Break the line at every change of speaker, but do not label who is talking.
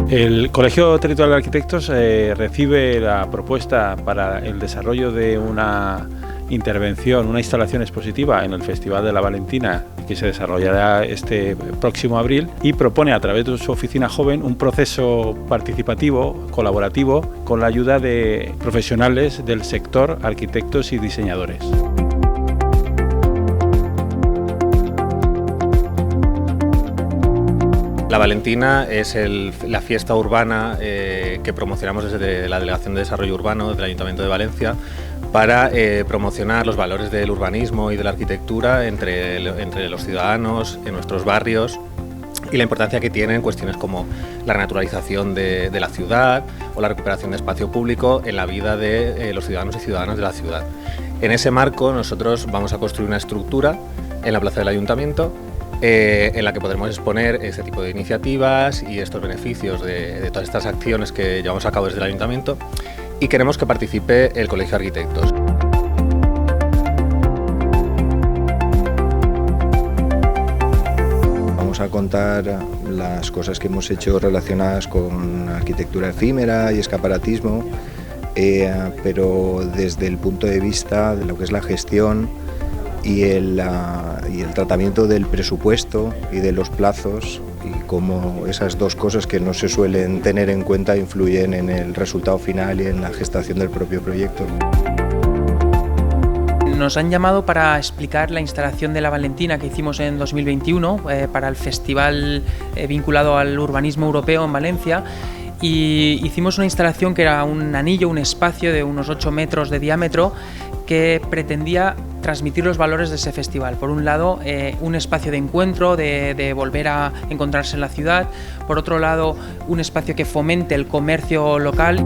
El Colegio Territorial de Arquitectos recibe la propuesta para el desarrollo de una intervención, una instalación expositiva en el Festival de la Valentina, que se desarrollará este próximo abril, y propone a través de su oficina joven un proceso participativo, colaborativo, con la ayuda de profesionales del sector, arquitectos y diseñadores.
La Valentina es la fiesta urbana que promocionamos desde la Delegación de Desarrollo Urbano del Ayuntamiento de Valencia para promocionar los valores del urbanismo y de la arquitectura entre los ciudadanos, en nuestros barrios, y la importancia que tienen cuestiones como la renaturalización de la ciudad o la recuperación de espacio público en la vida de los ciudadanos y ciudadanas de la ciudad. En ese marco nosotros vamos a construir una estructura en la plaza del Ayuntamiento en la que podremos exponer este tipo de iniciativas y estos beneficios de todas estas acciones que llevamos a cabo desde el Ayuntamiento, y queremos que participe el Colegio de Arquitectos.
Vamos a contar las cosas que hemos hecho relacionadas con arquitectura efímera y escaparatismo, pero desde el punto de vista de lo que es la gestión y el tratamiento del presupuesto y de los plazos, y cómo esas dos cosas que no se suelen tener en cuenta influyen en el resultado final y en la gestación del propio proyecto.
Nos han llamado para explicar la instalación de la Valentina que hicimos en 2021 para el festival vinculado al urbanismo europeo en Valencia. Y hicimos una instalación que era un anillo, un espacio de unos 8 metros de diámetro que pretendía transmitir los valores de ese festival. Por un lado, un espacio de encuentro, de volver a encontrarse en la ciudad. Por otro lado, un espacio que fomente el comercio local.